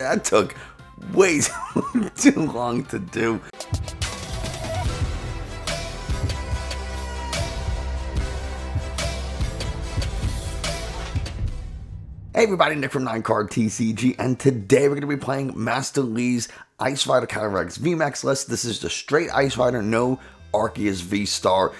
That took way too long to do. Hey everybody, Nick from 9Card TCG, and today we're going to be playing Master Le's Ice Rider Calyrex Vmax list. This is the straight Ice Rider, no Arceus VStar.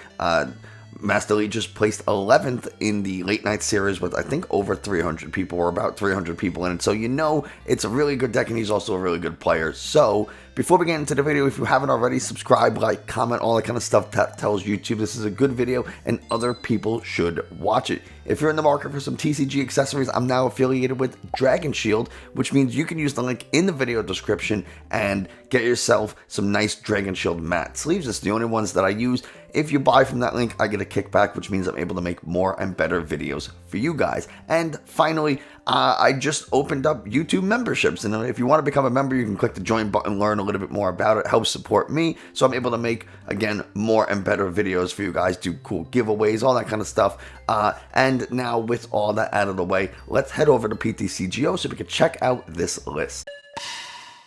Master Le just placed 11th in the late night series with I think over 300 people, or about 300 people in it. So you know it's a really good deck, and he's also a really good player. So before we get into the video, if you haven't already, subscribe, like, comment, all that kind of stuff. That tells YouTube this is a good video and other people should watch it. If you're in the market for some TCG accessories, I'm now affiliated with Dragon Shield, which means you can use the link in the video description and get yourself some nice Dragon Shield matte sleeves. It's the only ones that I use. If you buy from that link, I get a kickback, which means I'm able to make more and better videos for you guys. And finally, I just opened up YouTube memberships, and if you want to become a member, you can click the join button, learn a little bit more about it, help support me, so I'm able to make, again, more and better videos for you guys, do cool giveaways, all that kind of stuff. And now with all that out of the way, let's head over to PTCGO so we can check out this list.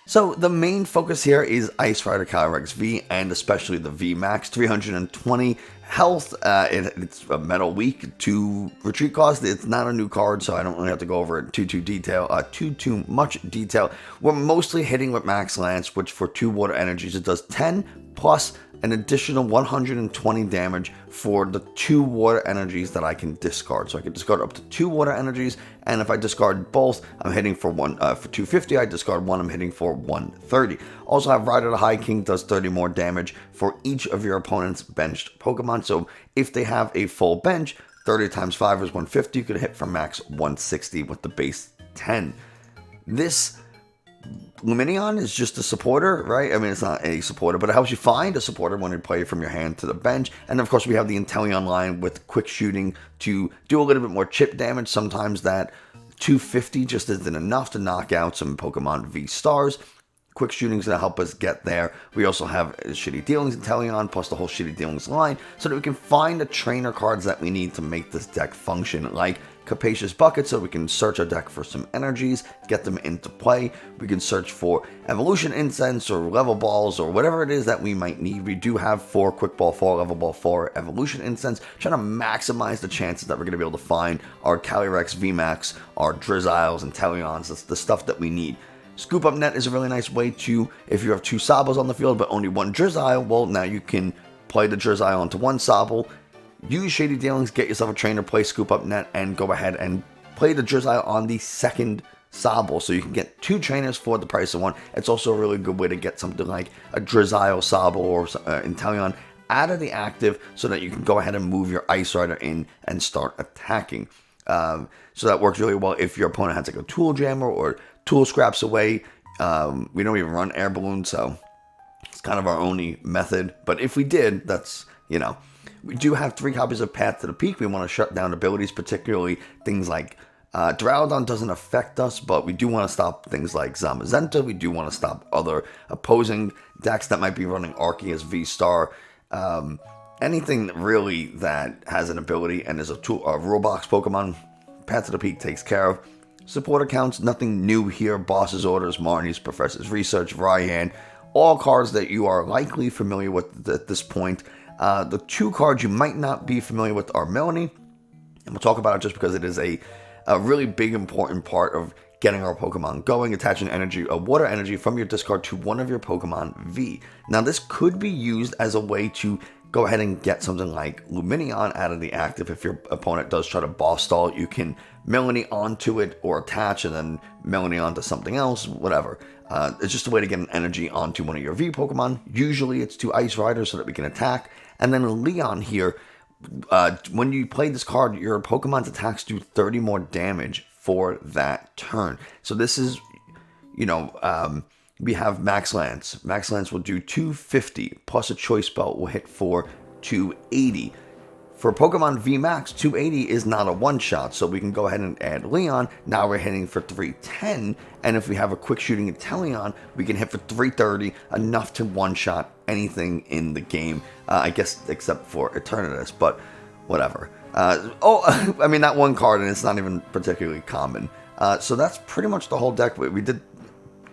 So the main focus here is Ice Rider Calyrex V, and especially the Vmax. 320 health, it's a metal weak, 2 retreat cost. It's not a new card, so I don't really have to go over it too much detail. We're mostly hitting with Max Lance, which for 2 water energies, it does 10 plus an additional 120 damage for the 2 water energies that I can discard. So I can discard up to 2 water energies, and if I discard both, I'm hitting for 250. I discard 1, I'm hitting for 130. Also have Rider the High King, does 30 more damage for each of your opponent's benched Pokemon. So if they have a full bench, 30 times 5 is 150. You could hit for max 160 with the base 10. This Lumineon is just a supporter, right? I mean, it's not a supporter, but it helps you find a supporter when you play from your hand to the bench. And of course, we have the Inteleon line with quick shooting to do a little bit more chip damage. Sometimes that 250 just isn't enough to knock out some Pokemon VStars. Quick shooting is going to help us get there. We also have Shitty Dealings Inteleon, plus the whole Shitty Dealings line, so that we can find the trainer cards that we need to make this deck function, like Capacious Bucket, so we can search our deck for some energies, get them into play. We can search for Evolution Incense or Level Balls or whatever it is that we might need. We do have 4 Quick Ball 4, Level Ball 4, Evolution Incense, trying to maximize the chances that we're going to be able to find our Calyrex Vmax, our Drizziles and Inteleons. That's the stuff that we need. Scoop Up Net is a really nice way to, if you have 2 Sobbles on the field but only 1 Drizzile, well, now you can play the Drizzile onto 1 Sobble, use Shady Dealings, get yourself a trainer, play Scoop Up Net, and go ahead and play the Drizzile on the 2nd Sobble, so you can get 2 trainers for the price of 1. It's also a really good way to get something like a Drizzile Sobble or Inteleon out of the active, so that you can go ahead and move your Ice Rider in and start attacking. So that works really well if your opponent has like a Tool Jammer or Tool Scraps away. We don't even run Air Balloon, so it's kind of our only method. But if we did, that's, you know, we do have 3 copies of Path to the Peak. We want to shut down abilities, particularly things like Duraludon doesn't affect us, but we do want to stop things like Zamazenta. We do want to stop other opposing decks that might be running Arceus VStar. Anything really that has an ability and is a rule box Pokemon, Path to the Peak takes care of. Support accounts, nothing new here. Boss's Orders, Marnie's Professor's Research, Raihan, all cards that you are likely familiar with at this point. The 2 cards you might not be familiar with are Melony, and we'll talk about it just because it is a really big, important part of getting our Pokemon going, attaching energy, water energy from your discard to one of your Pokemon V. Now, this could be used as a way to go ahead and get something like Lumineon out of the active. If your opponent does try to boss stall, you can Melony onto it or attach and then Melony onto something else, whatever. It's just a way to get an energy onto one of your V Pokemon. Usually it's 2 Ice Riders so that we can attack. And then Leon here, when you play this card, your Pokemon's attacks do 30 more damage for that turn. So this is, you know, we have Max Lance. Max Lance will do 250, plus a Choice Belt will hit for 280. For Pokemon Vmax, 280 is not a one-shot, so we can go ahead and add Leon. Now we're hitting for 310, and if we have a quick shooting Inteleon, we can hit for 330, enough to one-shot anything in the game, I guess except for Eternatus, but whatever. I mean, that one card, and it's not even particularly common. So that's pretty much the whole deck. We did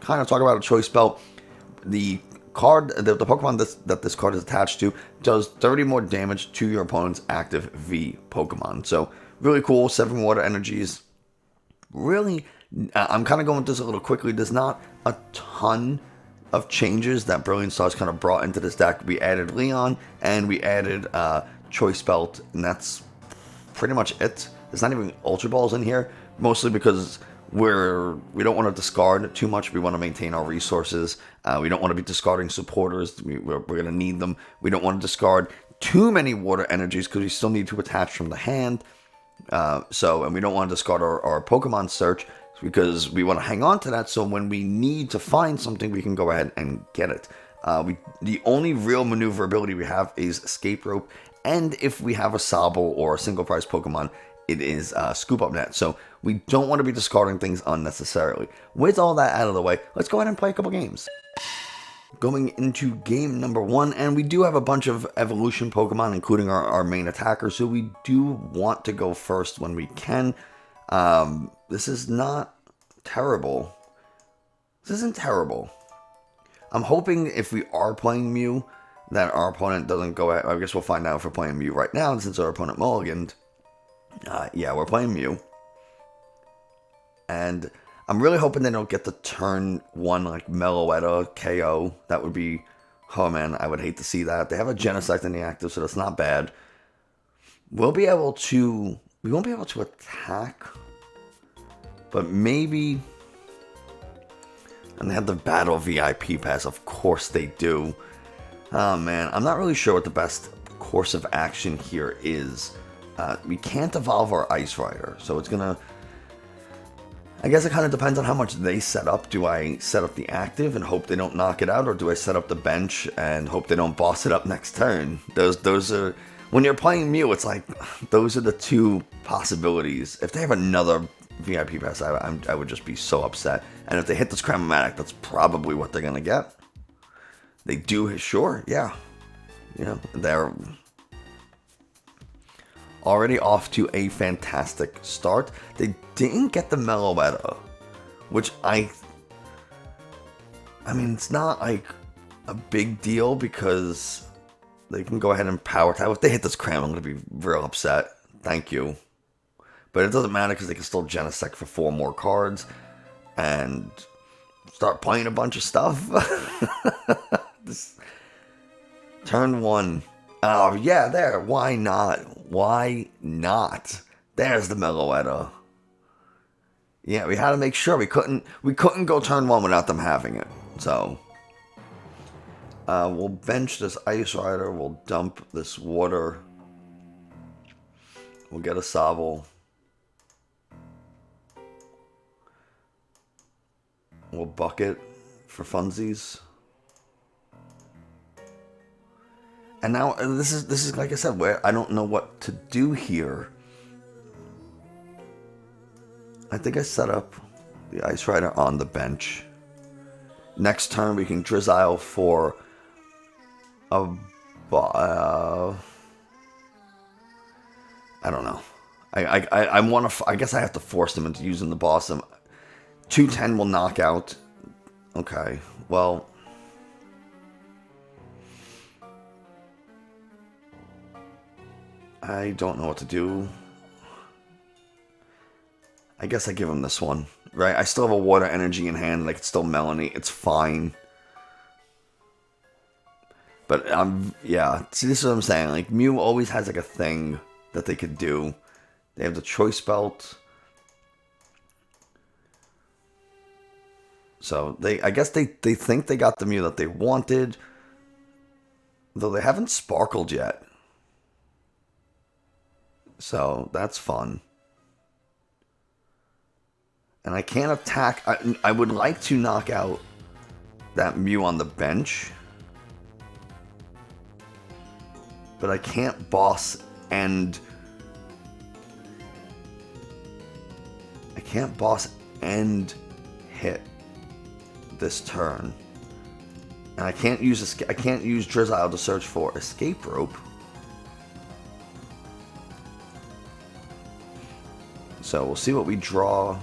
kind of talk about a Choice Belt. The card, the Pokemon that this card is attached to, does 30 more damage to your opponent's active V Pokemon. So really cool. 7 water energies. Really, I'm kind of going through this a little quickly. There's not a ton of changes that Brilliant Stars kind of brought into this deck. We added Leon and we added Choice Belt, and that's pretty much it. There's not even Ultra Balls in here, mostly because we don't want to discard too much. We want to maintain our resources. We don't want to be discarding supporters. We're going to need them. We don't want to discard too many water energies because we still need to attach from the hand. And we don't want to discard our Pokemon search because we want to hang on to that, so when we need to find something, we can go ahead and get it. The only real maneuverability we have is Escape Rope, and if we have a Sobble or a single prize Pokemon, it is Scoop Up Net. So we don't want to be discarding things unnecessarily. With all that out of the way, let's go ahead and play a couple games. Going into game number 1, and we do have a bunch of evolution Pokemon, including our main attacker, so we do want to go first when we can. This is not terrible. This isn't terrible. I'm hoping if we are playing Mew, that our opponent doesn't go ahead. I guess we'll find out if we're playing Mew right now, since our opponent mulliganed. Yeah, we're playing Mew. And I'm really hoping they don't get the turn 1, like, Meloetta KO. That would be... Oh, man, I would hate to see that. They have a Genesect in the active, so that's not bad. We won't be able to attack. But maybe... And they have the Battle VIP Pass. Of course they do. Oh, man. I'm not really sure what the best course of action here is. We can't evolve our Ice Rider, so it's going to... I guess it kind of depends on how much they set up. Do I set up the active and hope they don't knock it out, or do I set up the bench and hope they don't boss it up next turn? Those are... When you're playing Mew, it's like, those are the two possibilities. If they have another VIP pass, I would just be so upset. And if they hit this Crabominable, that's probably what they're going to get. They do, sure, yeah. You know, they're already off to a fantastic start. They didn't get the Meloetta, which I mean, it's not like a big deal because they can go ahead and power tap. If they hit this Cram, I'm going to be real upset. Thank you. But it doesn't matter because they can still Genesect for 4 more cards and start playing a bunch of stuff. Turn 1. Oh, yeah, there. Why not? Why not? There's the Meloetta. Yeah, we had to make sure we couldn't go turn 1 without them having it. So we'll bench this Ice Rider. We'll dump this water. We'll get a Sobble. We'll bucket for funsies. And now this is like I said, where I don't know what to do here. I think I set up the Ice Rider on the bench. Next turn we can Drizzile for a I don't know. I guess I have to force them into using the boss. 210 will knock out. Okay, well. I don't know what to do. I guess I give him this one, right? I still have a water energy in hand, like it's still Melony. It's fine. But yeah. See, this is what I'm saying. Like Mew always has like a thing that they could do. They have the Choice Belt. So I guess they think they got the Mew that they wanted, though they haven't sparkled yet. So that's fun. And I can't attack. I would like to knock out that Mew on the bench, but I can't boss end. I can't boss end hit this turn, and I can't use Drizzile to search for Escape Rope. So we'll see what we draw.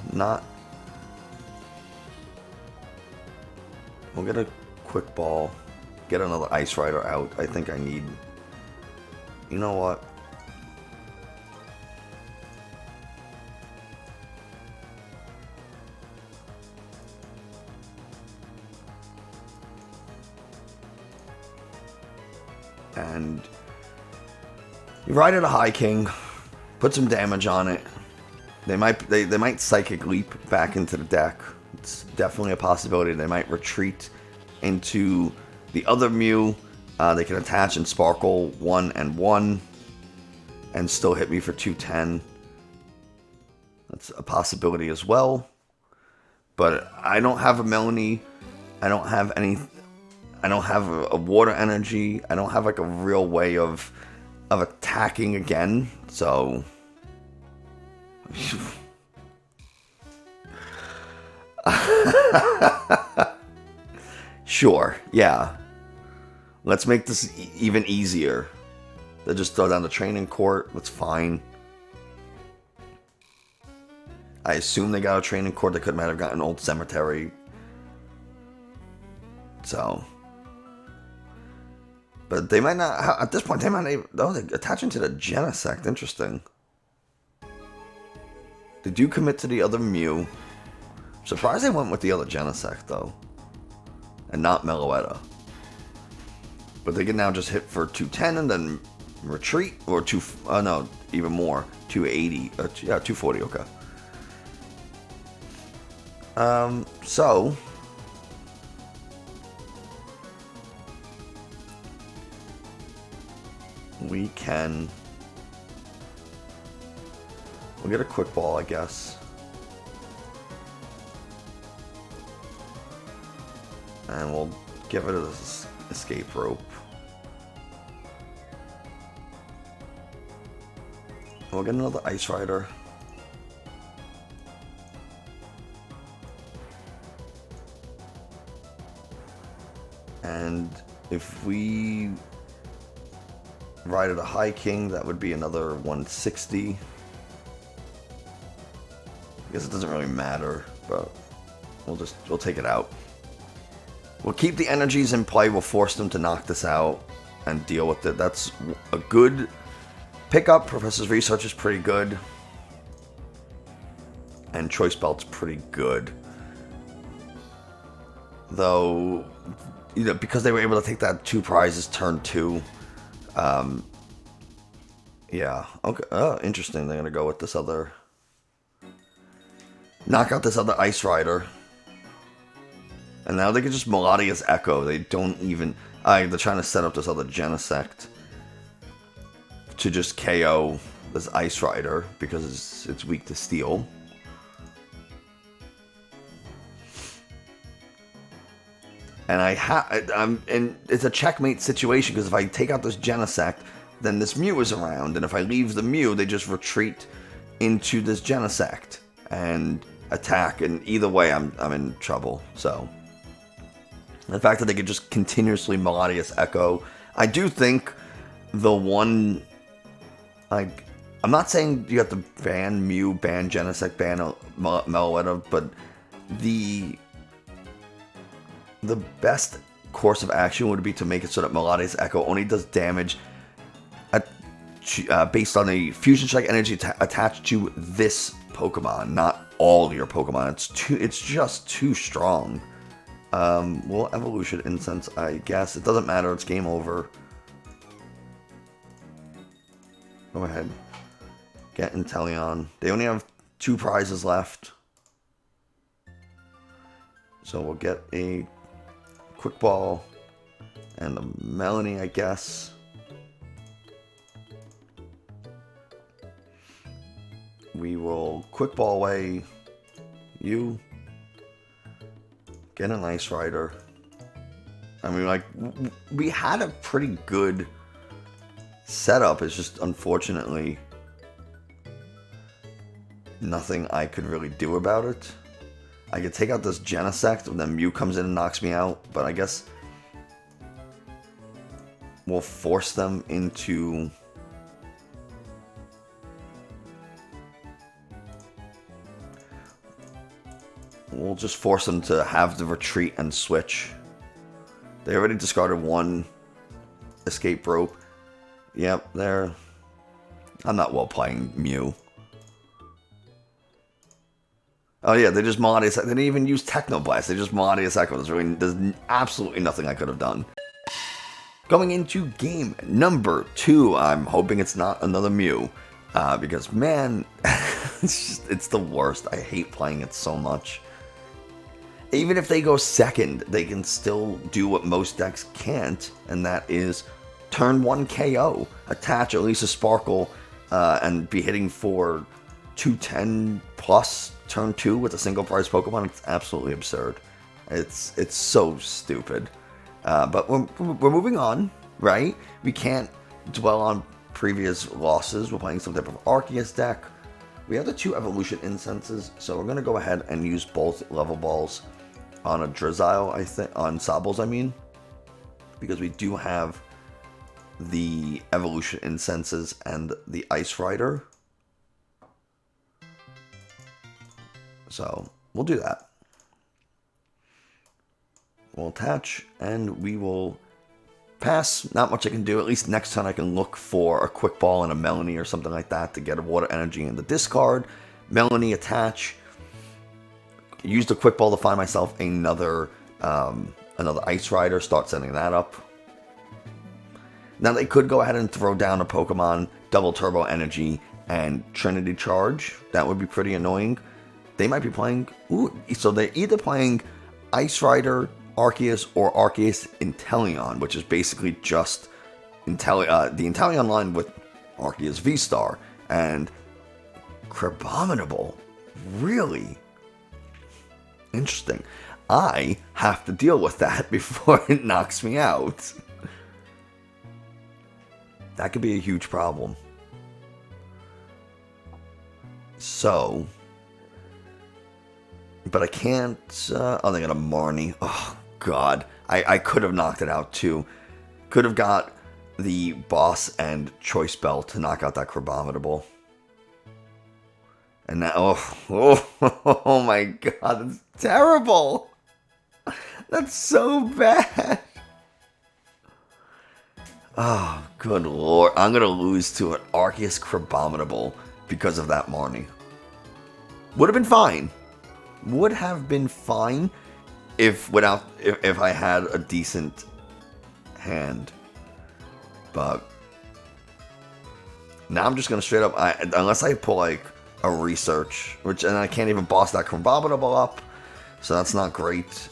We'll get a quick ball. Get another Ice Rider out. I think I need... You know what? And you ride at a High King, put some damage on it. They might Psychic Leap back into the deck. It's definitely a possibility. They might retreat into the other Mew. They can attach and Sparkle 1 and 1 and still hit me for 210. That's a possibility as well. But I don't have a Melony. I don't have any... I don't have a water energy. I don't have like a real way of attacking again. So sure, yeah. Let's make this even easier. They just throw down the training court. That's fine. I assume they got a training court. They might have gotten Old Cemetery. So... But they might not, at this point, they might not even, oh, they're attaching to the Genesect. Interesting. They do commit to the other Mew. Surprised they went with the other Genesect, though. And not Meloetta. But they can now just hit for 210 and then retreat. Or no, even more. 280. Yeah, 240, okay. So... we'll get a quick ball, I guess. And we'll give it an escape rope. We'll get another Ice Rider. And if we ride at a High King, that would be another 160. I guess it doesn't really matter, but we'll take it out. We'll keep the energies in play. We'll force them to knock this out and deal with it. That's a good pickup. Professor's Research is pretty good. And Choice Belt's pretty good. Though, you know, because they were able to take that 2 prizes turn 2. Yeah, okay. Oh, interesting. They're gonna go with this other... knock out this other Ice Rider. And now they can just Melodious Echo. They don't even... they're trying to set up this other Genesect to just KO this Ice Rider because it's weak to Steel. And and it's a checkmate situation because if I take out this Genesect, then this Mew is around, and if I leave the Mew, they just retreat into this Genesect and attack, and either way, I'm in trouble. So the fact that they could just continuously Melodious Echo, I do think the one, like, I'm not saying you have to ban Mew, ban Genesect, ban Meloetta, but the best course of action would be to make it so that Melodious Echo only does damage based on a Fusion Strike energy attached to this Pokemon, not all your Pokemon. It's just too strong. Well, Evolution Incense, I guess. It doesn't matter. It's game over. Go ahead. Get Inteleon. They only have 2 prizes left. So we'll get a Quick Ball and a Melony, I guess. We will Quick Ball away you. Get an Ice Rider. I mean, like, we had a pretty good setup. It's just, unfortunately, nothing I could really do about it. I could take out this Genesect, and then Mew comes in and knocks me out, but I guess we'll force them into... We'll just force them to have the retreat and switch. They already discarded one Escape Rope. Yep, they're... I'm not well playing Mew. Oh yeah, they just modded. They didn't even use Technoblast. They just modded Echo. There's absolutely nothing I could have done. Going into game number 2, I'm hoping it's not another Mew. Because, man, it's the worst. I hate playing it so much. Even if they go second, they can still do what most decks can't, and that is turn 1 KO, attach at least a Sparkle, and be hitting for 210 plus turn 2 with a single prize Pokemon. It's absolutely absurd. It's so stupid. But we're moving on, right? We can't dwell on previous losses. We're playing some type of Arceus deck. We have the 2 Evolution Incenses, so we're going to go ahead and use both Level Balls on a Drizzile, I think, on Sobbles, I mean, because we do have the Evolution Incenses and the Ice Rider. So we'll do that. We'll attach, and we will pass. Not much I can do. At least next turn I can look for a Quick Ball and a Melony or something like that to get a Water Energy in the discard. Melony attach. Use the Quick Ball to find myself another Ice Rider. Start setting that up. Now they could go ahead and throw down a Pokemon, Double Turbo Energy, and Trinity Charge. That would be pretty annoying. They might be playing... Ooh, so they're either playing Ice Rider, Arceus, or Arceus Inteleon, which is basically just the Inteleon line with Arceus VStar. And Crabominable. Really? Interesting. I have to deal with that before it knocks me out. That could be a huge problem. So... But I can't... oh, they got a Marnie. Oh, God. I could have knocked it out, too. Could have got the Boss and Choice Belt to knock out that Crabominable. And now... Oh my God. That's terrible. That's so bad. Oh, good Lord. I'm going to lose to an Arceus Crabominable because of that Marnie. Would have been fine. Would have been fine if I had a decent hand, but now I'm just gonna straight up unless I pull like a research, and I can't even boss that Crabominable up, so that's not great.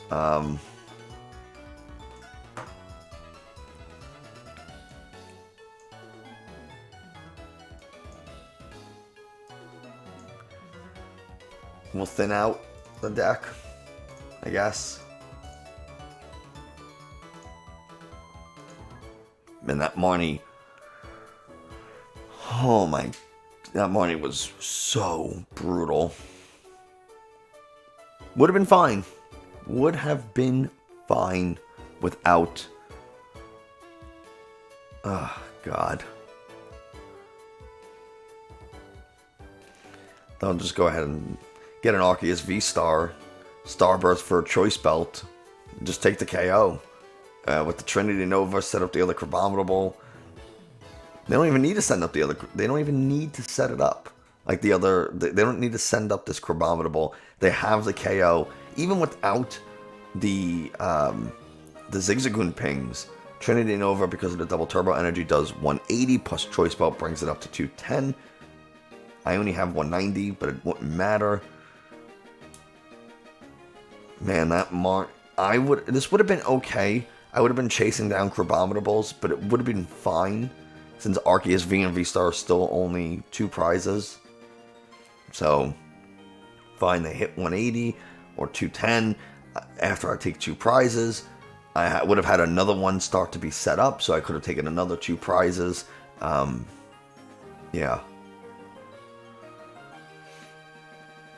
We'll thin out the deck, I guess. Man, that Marnie... Oh my... That Marnie was so brutal. Would have been fine. Would have been fine without... Oh, God. I'll just go ahead and... get an Arceus VStar, Starburst for a Choice Belt, just take the KO. With the Trinity Nova, set up the other Crabominable. They don't even need to send up the other. They don't even need to set it up like the other. They don't need to send up this Crabominable. They have the KO even without the Zigzagoon pings. Trinity Nova, because of the Double Turbo Energy, does 180 plus Choice Belt brings it up to 210. I only have 190, but it wouldn't matter. Man, that this would have been okay. I would have been chasing down Crabominables, but it would have been fine since Arceus V and VStar are still only 2 prizes. So, fine, they hit 180 or 210 after I take 2 prizes. I would have had another one start to be set up, so I could have taken another 2 prizes. Yeah.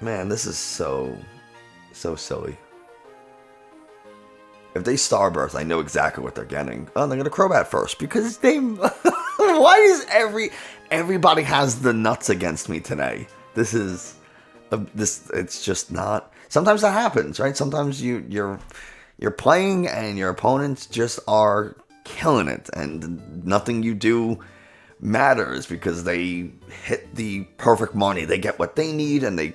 Man, this is so silly. If they Starburst, I know exactly what they're getting. Oh, they're gonna Crobat first because they. Why is everybody has the nuts against me today? This is this. It's just not. Sometimes that happens, right? Sometimes you you're playing and your opponents just are killing it, and nothing you do matters because they hit the perfect money. They get what they need, and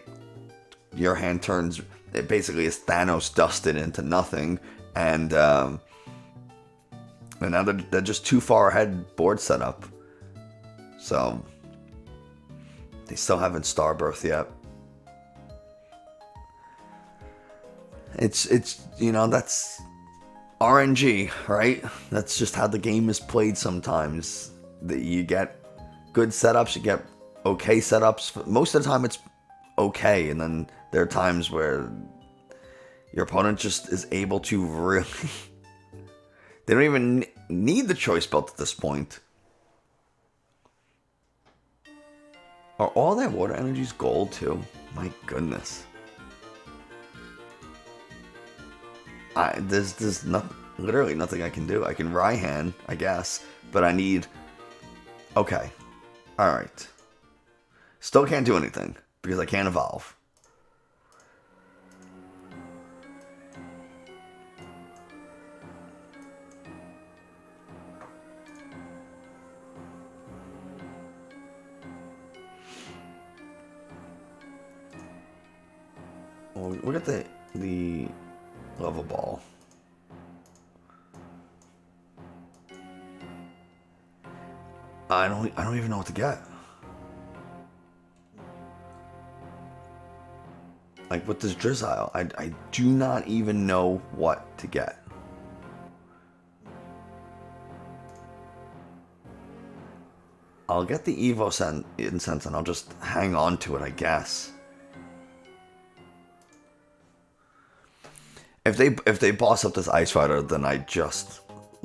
your hand turns, it basically is Thanos dusted into nothing, and now they're just too far ahead board setup. So they still haven't Starbirth yet. It's that's RNG, right? That's just how the game is played sometimes. You get good setups, you get okay setups. Most of the time it's okay, and then there are times where your opponent just is able to really... They don't even need the Choice Belt at this point. Are all their water energies gold too? My goodness. There's literally nothing I can do. I can Raihan, I guess, but I need... Okay. Alright. Still can't do anything, because I can't evolve. Well, look at the Level Ball. I don't even know what to get. Like with this Drizzile, I do not even know what to get. I'll get the Evo Incense and I'll just hang on to it, I guess. If they boss up this Ice Fighter, then I just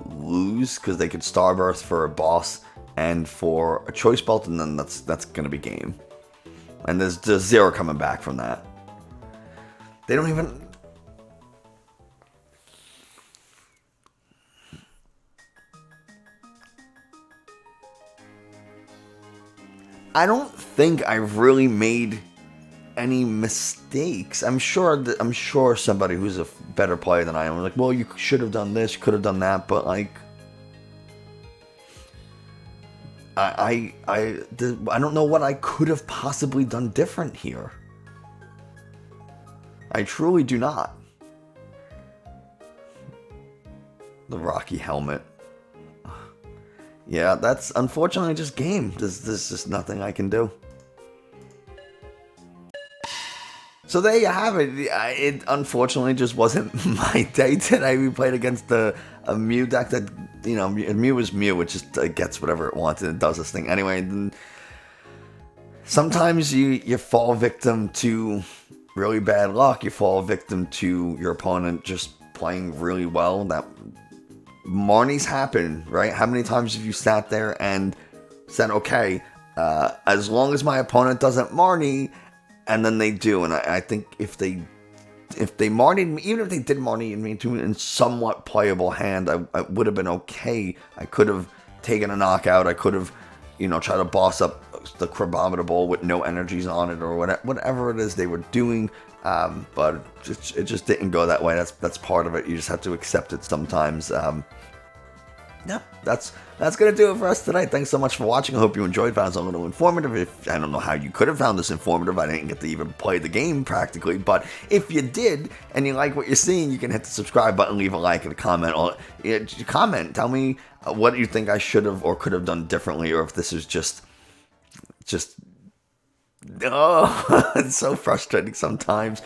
lose, because they could Starbirth for a boss and for a Choice Belt, and then that's gonna be game. And there's zero coming back from that. They don't even... I don't think I've really made any mistakes. I'm sure somebody who's a better player than I am, like, well, you should have done this, you could have done that, but like, I don't know what I could have possibly done different here. I truly do not. The Rocky helmet. Yeah, that's unfortunately just game. There's just nothing I can do. So there you have it. It unfortunately just wasn't my day today. We played against a Mew deck that, you know, Mew is Mew. It just gets whatever it wants and it does this thing anyway. And sometimes you fall victim to really bad luck. You fall victim to your opponent just playing really well. That Marnie's happen, right? How many times have you sat there and said, okay, as long as my opponent doesn't Marnie, and then they do, and I think if they Marnied me, even if they did Marnie me into in somewhat playable hand, I would have been okay. I could have taken a knockout. I could have, you know, tried to boss up the Crabominable with no energies on it, or whatever it is they were doing. But it just didn't go that way. That's part of it. You just have to accept it sometimes. Yeah, that's gonna do it for us tonight. Thanks so much for watching. I hope you enjoyed. Found it a little informative. I don't know how you could have found this informative. I didn't get to even play the game practically, but if you did and you like what you're seeing, you can hit the subscribe button, leave a like and a comment. Or comment. Tell me what you think I should have or could have done differently, or if this is just oh, it's so frustrating sometimes.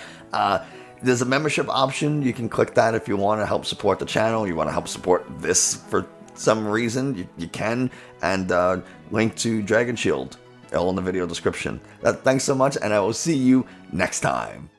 There's a membership option. You can click that if you want to help support the channel. You want to help support this for some reason, you can. And link to Dragon Shield all in the video description. Thanks so much, and I will see you next time.